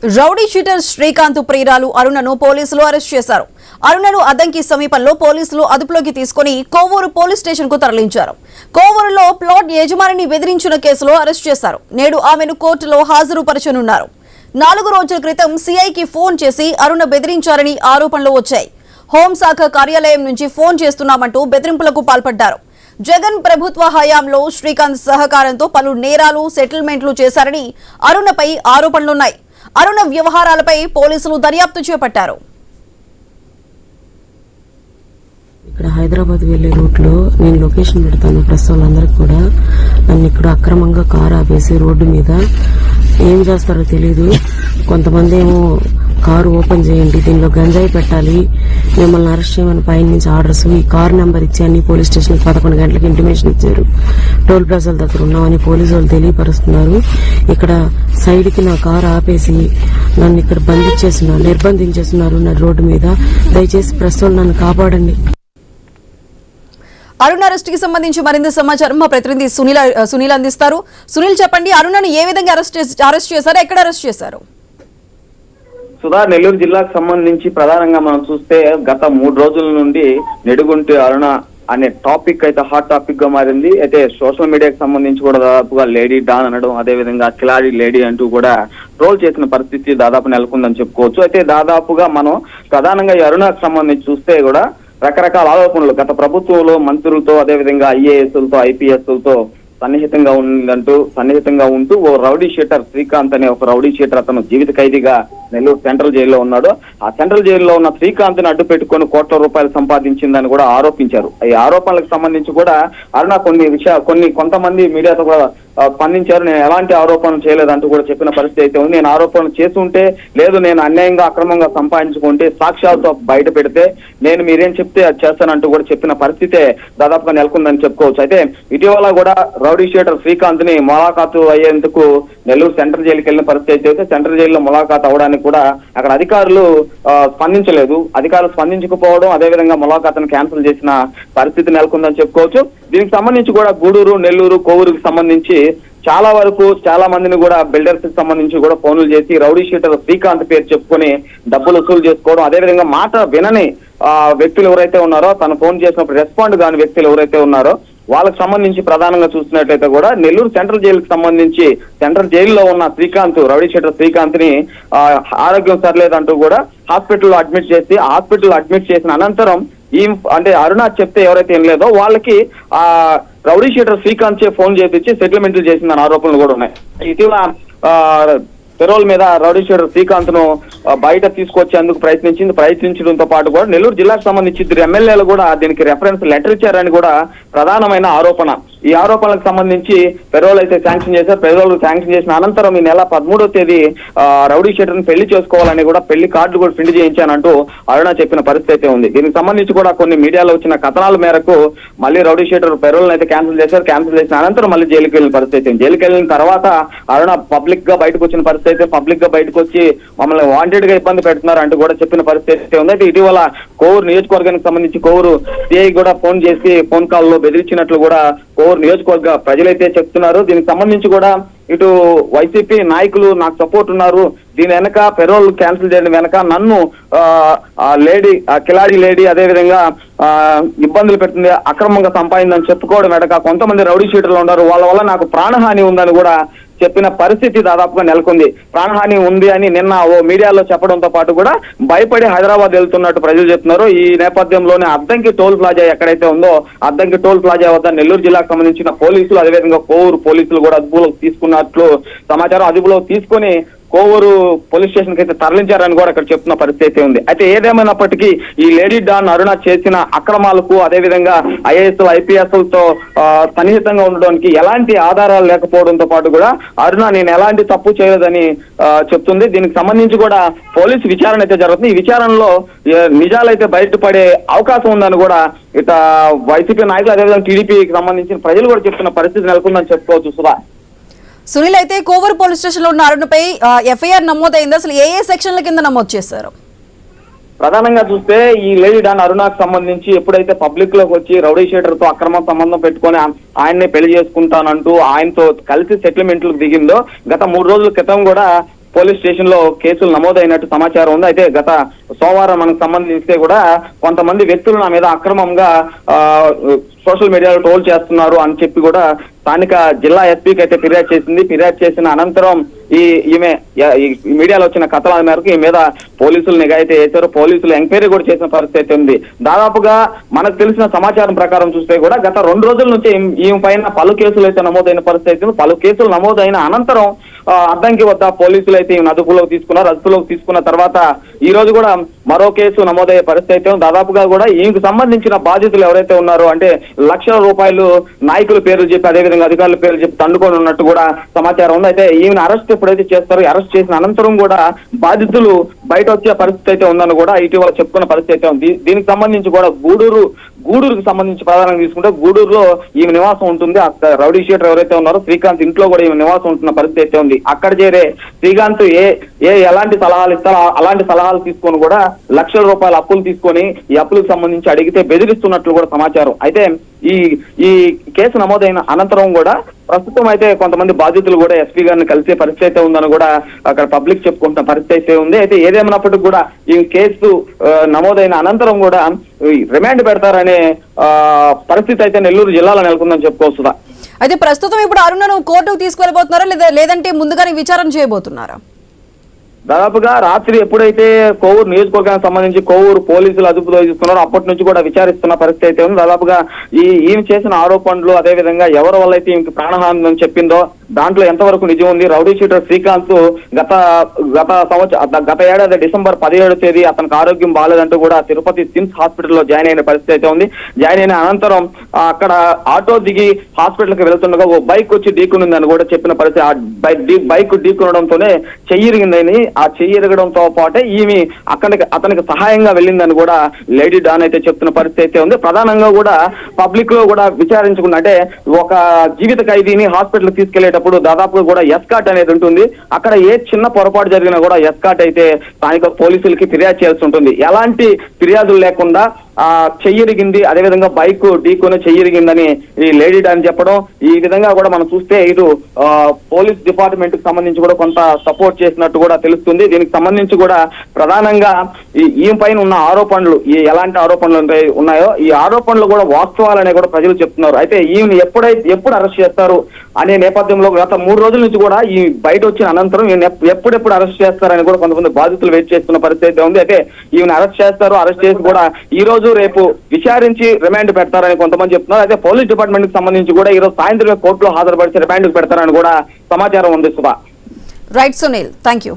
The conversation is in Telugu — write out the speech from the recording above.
రౌడీ షీటర్ శ్రీకాంత్ ప్రియురాలు అరుణను పోలీసులు అరెస్ట్ చేశారు. అరుణను అద్దంకి సమీపంలో పోలీసులు అదుపులోకి తీసుకుని కోవూరు పోలీస్ స్టేషన్ కు తరలించారు. కోవూరులో ప్లాట్ యజమానిని బెదిరించిన కేసులో అరెస్ట్ చేశారు. నేడు ఆమెను కోర్టులో హాజరుపరచనున్నారు. 4 రోజుల క్రితం సిఐకి ఫోన్ చేసి అరుణ బెదిరించారని ఆరోపణలు వచ్చాయి. హోంశాఖ కార్యాలయం నుంచి ఫోన్ చేస్తున్నామంటూ బెదిరింపులకు పాల్పడ్డారు. జగన్ ప్రభుత్వ హయాంలో శ్రీకాంత్ సహకారంతో పలు నేరాలు సెటిల్మెంట్లు చేశారని అరుణపై ఆరోపణలున్నాయి. అరుణ వ్యవహారాలపై పోలీసులు దర్యాప్తు చేపట్టారు. ఇక్కడ హైదరాబాద్ వెళ్లే రూట్ లో నేను లొకేషన్ పెడతాను. ప్రెస్ వాళ్ళందరికీ కూడా నన్ను ఇక్కడ అక్రమంగా కారు ఆపేసి రోడ్డు మీద ఏం చేస్తారో తెలీదు. కొంతమంది ఏమో కారు ఓపెన్ చేయండి, దీనిలో గంజాయి పెట్టాలి, మిమ్మల్ని అరెస్ట్ చేయమని పైన నుంచి ఆర్డర్స్, ఈ కారు నెంబర్ ఇచ్చి అన్ని పోలీస్ స్టేషన్ 11 గంటలకు ఇంటిమేషన్ ఇచ్చారు. టోల్ ప్లాజాల దగ్గర ఉన్నామని పోలీసు వాళ్ళు తెలియపరుస్తున్నారు. ఇక్కడ సైడ్ కి నా కారు ఆపేసి నన్ను ఇక్కడ నిర్బంధించేస్తున్నారు నా రోడ్డు మీద. దయచేసి ప్రెస్ వాళ్ళు నన్ను కాపాడండి. అరుణ అరెస్ట్ కి సంబంధించి మరింత సమాచారం మా ప్రతినిధి సునీల్ అందిస్తారు. సునీల్, చెప్పండి, అరుణను ఏ విధంగా అరెస్ట్ చేశారు, ఎక్కడ అరెస్ట్ చేశారు? సుధా, నెల్లూరు జిల్లాకు సంబంధించి ప్రధానంగా మనం చూస్తే గత 3 రోజుల నుండి నెడుగుంటి అరుణ అనే టాపిక్ అయితే హాట్ టాపిక్ గా మారింది. అయితే సోషల్ మీడియాకి సంబంధించి కూడా దాదాపుగా లేడీ డాన్ అనడం, అదేవిధంగా కిలాడి లేడీ అంటూ కూడా ట్రోల్ చేసిన పరిస్థితి దాదాపు నెలకొందని చెప్పుకోవచ్చు. అయితే దాదాపుగా మనం ప్రధానంగా ఈ అరుణకు సంబంధించి చూస్తే కూడా రకరకాల ఆరోపణలు గత ప్రభుత్వంలో మంత్రులతో, అదేవిధంగా ఐఏఎస్లతో, ఐపీఎస్లతో సన్నిహితంగా ఉంటూ ఓ రౌడీ షీటర్ శ్రీకాంత్ అనే ఒక రౌడీ షీటర్ అతను జీవిత ఖైదీగా నెల్లూరు సెంట్రల్ జైల్లో ఉన్నాడు. ఆ సెంట్రల్ జైల్లో ఉన్న శ్రీకాంత్ ని అడ్డు పెట్టుకుని కోట్ల రూపాయలు సంపాదించిందని కూడా ఆరోపించారు. ఈ ఆరోపణలకు సంబంధించి కూడా అరుణ కొంతమంది మీడియాతో కూడా స్పందించారు. నేను ఎలాంటి ఆరోపణలు చేయలేదంటూ కూడా చెప్పిన పరిస్థితి అయితే ఉంది. నేను ఆరోపణలు చేస్తుంటే లేదు, నేను అన్యాయంగా అక్రమంగా సంపాదించుకుంటే సాక్ష్యాలతో బయట పెడితే నేను మీరేం చెప్తే అది చేస్తానంటూ కూడా చెప్పిన పరిస్థితే దాదాపుగా నెలకొందని చెప్పుకోవచ్చు. అయితే ఇటీవల కూడా రౌడీ షీటర్ శ్రీకాంత్ ని ములాఖాతు అయ్యేందుకు నెల్లూరు సెంట్రల్ జైలుకి వెళ్ళిన పరిస్థితి అయితే సెంట్రల్ జైల్లో ములాఖాతు అవడానికి కూడా అక్కడ అధికారులు స్పందించలేదు. అధికారులు స్పందించకపోవడం, అదేవిధంగా ములాఖాతును క్యాన్సిల్ చేసిన పరిస్థితి నెలకొందని చెప్పుకోవచ్చు. దీనికి సంబంధించి కూడా గూడూరు, నెల్లూరు, కోవూరుకి సంబంధించి చాలా మందిని కూడా బిల్డర్స్ కి సంబంధించి కూడా ఫోన్లు చేసి రౌడీ షీటర్ శ్రీకాంత్ పేరు చెప్పుకొని డబ్బులు వసూలు చేసుకోవడం, అదేవిధంగా మాట వినని వ్యక్తులు ఎవరైతే ఉన్నారో, తను ఫోన్ చేసినప్పుడు రెస్పాండ్ కాని వ్యక్తులు ఎవరైతే ఉన్నారో వాళ్ళకి సంబంధించి ప్రధానంగా చూసినట్లయితే కూడా నెల్లూరు సెంట్రల్ జైలుకి సంబంధించి సెంట్రల్ జైల్లో ఉన్న రౌడీ షీటర్ శ్రీకాంత్ ని ఆరోగ్యం సరిలేదంటూ కూడా హాస్పిటల్లో అడ్మిట్ చేసిన అనంతరం అంటే అరుణ చెప్తే ఎవరైతే ఏం లేదో వాళ్ళకి రౌడీ షీటర్ శ్రీకాంత్ ఫోన్ చేపించి సెటిల్మెంట్లు చేసిందని ఆరోపణలు కూడా ఉన్నాయి. ఇటీవల పెరోల్ మీద రౌడీ షీటర్ శ్రీకాంత్ ను బయట తీసుకొచ్చేందుకు ప్రయత్నించడంతో పాటు కూడా నెల్లూరు జిల్లాకు సంబంధించి 2 ఎమ్మెల్యేలు కూడా దీనికి రెఫరెన్స్ లెటర్ ఇచ్చారని కూడా ప్రధానమైన ఆరోపణ. ఈ ఆరోపణలకు సంబంధించి పెరోల్ అయితే శాంక్షన్ చేశారు. పెరోల్ శాంక్షన్ చేసిన అనంతరం ఈ నెల 13వ తేదీ రౌడీ షీటర్ ని పెళ్లి చేసుకోవాలని కూడా పెళ్లి కార్డులు కూడా ప్రింట్ చేయించానంటూ అరుణ చెప్పిన పరిస్థితి అయితే ఉంది. దీనికి సంబంధించి కూడా కొన్ని మీడియాలో వచ్చిన కథనాల మేరకు మళ్ళీ రౌడీ షీటర్ పెరోల్ అయితే క్యాన్సిల్ చేసిన అనంతరం మళ్ళీ జైలుకి వెళ్ళిన పరిస్థితి. జైలుకి వెళ్ళిన తర్వాత అరుణ పబ్లిక్ గా బయటకు వచ్చిన పరిస్థితి అయితే పబ్లిక్ గా బయటకు వచ్చి మమ్మల్ని వాంటెడ్ గా ఇబ్బంది పెడుతున్నారు అంటూ కూడా చెప్పిన పరిస్థితి ఉంది. అయితే ఇటీవల కోవూరు నియోజకవర్గానికి సంబంధించి కోవూరు సిఐ కూడా ఫోన్ చేసి ఫోన్ కాల్ లో బెదిరించినట్లు కూడా కోవూరు నియోజకవర్గ ప్రజలైతే చెప్తున్నారు. దీనికి సంబంధించి కూడా ఇటు వైసీపీ నాయకులు నాకు సపోర్ట్ ఉన్నారు, దీని వెనక పెరోల్ క్యాన్సిల్ చేయడం వెనక నన్ను కిలాడి లేడీ అదేవిధంగా ఇబ్బందులు పెడుతుంది, అక్రమంగా సంపాదిందని చెప్పుకోవడం వెనక కొంతమంది రౌడీ షీటర్లు ఉన్నారు, వాళ్ళ వల్ల నాకు ప్రాణహాని ఉందని కూడా చెప్పిన పరిస్థితి దాదాపుగా నెలకొంది. ప్రాణహాని ఉంది అని నిన్న ఓ మీడియాలో చెప్పడంతో పాటు కూడా భయపడి హైదరాబాద్ వెళ్తున్నట్టు ప్రజలు చెప్తున్నారు. ఈ నేపథ్యంలోనే అద్దంకి టోల్ ప్లాజా ఎక్కడైతే ఉందో అద్దంకి టోల్ ప్లాజా వద్ద నెల్లూరు జిల్లాకు సంబంధించిన పోలీసులు, అదేవిధంగా కోవూరు పోలీసులు కూడా అదుపులోకి తీసుకున్నట్లు సమాచారం. అదుపులోకి తీసుకొని కోవూరు పోలీస్ స్టేషన్ కి అయితే తరలించారని కూడా అక్కడ చెప్తున్న పరిస్థితి ఉంది. అయితే ఏదేమైనప్పటికీ ఈ లేడీ డాన్ అరుణ చేసిన అక్రమాలకు, అదేవిధంగా ఐఏఎస్ ఐపీఎస్లతో సన్నిహితంగా ఉండడానికి ఎలాంటి ఆధారాలు లేకపోవడంతో పాటు కూడా అరుణ నేను ఎలాంటి తప్పు చేయలేదని చెప్తుంది. దీనికి సంబంధించి కూడా పోలీసు విచారణ అయితే జరుగుతుంది. ఈ విచారణలో నిజాలైతే బయటపడే అవకాశం ఉందని కూడా ఇట వైసీపీ నాయకులు, అదేవిధంగా టీడీపీకి సంబంధించిన ప్రజలు కూడా చెప్తున్న పరిస్థితి నెలకొందని చెప్పుకోవచ్చు. సుధా, సునీల్, అయితే కోవూరు పోలీస్ స్టేషన్ లో ఉన్న అరుణపై ఎఫ్ఐఆర్ నమోదైంది. అసలు ఏ సెక్షన్ల కింద నమోదు చేశారు? ప్రధానంగా చూస్తే ఈ లేడీ డాన్ అరుణకు సంబంధించి ఎప్పుడైతే పబ్లిక్ లోకి వచ్చి రౌడీ షీటర్ తో అక్రమ సంబంధం పెట్టుకొని ఆయన్ని పెళ్లి చేసుకుంటానంటూ ఆయనతో కలిసి సెటిల్మెంట్లకు దిగిందో గత 3 రోజుల క్రితం కూడా పోలీస్ స్టేషన్ లో కేసులు నమోదైనట్టు సమాచారం ఉంది. అయితే గత సోమవారం మనకు సంబంధిస్తే కూడా కొంతమంది వ్యక్తులు నా మీద అక్రమంగా సోషల్ మీడియాలో ట్రోల్ చేస్తున్నారు అని చెప్పి కూడా స్థానిక జిల్లా ఎస్పీకి అయితే ఫిర్యాదు చేసింది. ఫిర్యాదు చేసిన అనంతరం ఈమె మీడియాలో వచ్చిన కథల మేరకు ఈ మీద పోలీసులు నిఘా అయితే వేశారు. పోలీసులు ఎంక్వైరీ కూడా చేసిన పరిస్థితి ఉంది. దాదాపుగా మనకు తెలిసిన సమాచారం ప్రకారం చూస్తే కూడా గత 2 రోజుల నుంచి ఈమె పైన పలు కేసులు అయితే నమోదైన పరిస్థితి. పలు కేసులు నమోదైన అనంతరం అద్దంకి వద్ద పోలీసులు అయితే ఈమెను అదుపులోకి తీసుకున్నారు. అదుపులోకి తీసుకున్న తర్వాత ఈ రోజు కూడా మరో కేసు నమోదయ్యే పరిస్థితి. దాదాపుగా కూడా ఈమెకు సంబంధించిన బాధితులు ఎవరైతే ఉన్నారో అంటే లక్షల రూపాయలు నాయకుల పేర్లు చెప్పి అదేవిధంగా అధికారుల పేర్లు చెప్పి తండుకొని ఉన్నట్టు కూడా సమాచారం ఉంది. అయితే ఈమెను అరెస్ట్ ఎప్పుడైతే చేస్తారో అరెస్ట్ చేసిన అనంతరం కూడా బాధితులు బయట వచ్చే పరిస్థితి అయితే ఉందని కూడా ఇటీవల చెప్పుకున్న పరిస్థితి అయితే ఉంది. దీనికి సంబంధించి కూడా గూడూరుకు సంబంధించి ప్రధానంగా తీసుకుంటే గూడూరులో ఈమె నివాసం ఉంటుంది. రౌడీ షీటర్ ఎవరైతే ఉన్నారో శ్రీకాంత్ ఇంట్లో కూడా ఈమె నివాసం ఉంటున్న పరిస్థితి అయితే ఉంది. అక్కడ చేరే శ్రీకాంత్ ఎలాంటి సలహాలు ఇస్తారో అలాంటి సలహాలు తీసుకొని కూడా లక్షల రూపాయల అప్పులు తీసుకొని ఈ అప్పులకు సంబంధించి అడిగితే బెదిరిస్తున్నట్లు కూడా సమాచారం. అయితే ఈ కేసు నమోదైన అనంతరం కూడా ప్రస్తుతం అయితే కొంతమంది బాధితులు కూడా ఎస్పీ గారిని కలిసే పరిస్థితి అయితే ఉందని కూడా అక్కడ పబ్లిక్ చెప్పుకుంటున్న పరిస్థితి అయితే ఉంది. అయితే ఏదేమైనప్పటికీ కూడా ఈ కేసు నమోదైన అనంతరం కూడా రిమాండ్ పెడతారనే పరిస్థితి అయితే నెల్లూరు జిల్లాలో నెలకొందని చెప్పుకోవచ్చుదా. అయితే ప్రస్తుతం ఇప్పుడు అరుణను కోర్టుకు తీసుకెళ్లిపోతున్నారా లేదంటే ముందుగానే విచారణ చేయబోతున్నారా? దాదాపుగా రాత్రి ఎప్పుడైతే కోవూరు నియోజకవర్గానికి సంబంధించి కోవూరు పోలీసులు అదుపులో తీసుకున్నారో అప్పటి నుంచి కూడా విచారిస్తున్న పరిస్థితి అయితే ఉంది. దాదాపుగా ఈమె చేసిన ఆరోపణలు అదేవిధంగా ఎవరి వల్ల అయితే ఈమెకి ప్రాణహాని అని చెప్పిందో దాంట్లో ఎంతవరకు నిజం ఉంది. రౌడీ షీటర్ శ్రీకాంత్ గత ఏడాది డిసెంబర్ 17వ తేదీ అతనికి ఆరోగ్యం బాగాలేదంటూ కూడా తిరుపతి సిమ్స్ హాస్పిటల్లో జాయిన్ అయిన పరిస్థితి అయితే ఉంది. జాయిన్ అయిన అనంతరం అక్కడ ఆటో దిగి హాస్పిటల్ కి వెళ్తుండగా ఓ బైక్ వచ్చి ఢీకొనిందని కూడా చెప్పిన పరిస్థితి. ఆ బైక్ ఢీకొనడంతోనే చెయ్యిరిగిందని, ఆ చెయ్యిరగడంతో పాటే ఈమె అతనికి సహాయంగా వెళ్ళిందని కూడా లేడీ డాన్ అయితే చెప్తున్న పరిస్థితి అయితే ఉంది. ప్రధానంగా కూడా పబ్లిక్ లో కూడా విచారించుకున్న అంటే ఒక జీవిత ఖైదీని హాస్పిటల్ తీసుకెళ్లేటప్పుడు దాదాపుగా కూడా ఎస్కాట్ అనేది ఉంటుంది. అక్కడ ఏ చిన్న పొరపాటు జరిగినా కూడా ఎస్కాట్ అయితే స్థానిక పోలీసులకి ఫిర్యాదు చేయాల్సి ఉంటుంది. ఎలాంటి ఫిర్యాదులు లేకుండా చెయ్యిరిగింది అదేవిధంగా బైక్ ఢీకొని చెయ్యిరిగిందని ఈ లేడీ డాన్ చెప్పడం, ఈ విధంగా కూడా మనం చూస్తే ఇటు పోలీస్ డిపార్ట్మెంట్ కి సంబంధించి కూడా కొంత సపోర్ట్ చేసినట్టు కూడా తెలుస్తుంది. దీనికి సంబంధించి కూడా ప్రధానంగా ఈ పైన ఉన్న ఆరోపణలు ఎలాంటి ఆరోపణలు ఉన్నాయో ఈ ఆరోపణలు కూడా వాస్తవాలనే కూడా ప్రజలు చెప్తున్నారు. అయితే ఈమెను ఎప్పుడు అరెస్ట్ చేస్తారు అనే నేపథ్యంలో గత 3 రోజుల నుంచి కూడా ఈ బయట వచ్చిన అనంతరం ఎప్పుడెప్పుడు అరెస్ట్ చేస్తారని కూడా కొంతమంది బాధితులు వెయిట్ చేస్తున్న పరిస్థితి ఉంది. అయితే ఈమెను అరెస్ట్ చేస్తారు, అరెస్ట్ చేసి కూడా ఈ రోజు రేపు విచారించి రిమాండ్ పెడతారని కొంతమంది చెప్తున్నారు. అయితే పోలీస్ డిపార్ట్మెంట్ కి సంబంధించి కూడా ఈ రోజు సాయంత్రం కోర్టులో హాజరుపరిచి రిమాండ్ పెడతారని కూడా సమాచారం ఉంది. Sudha. Right Sunil, thank you.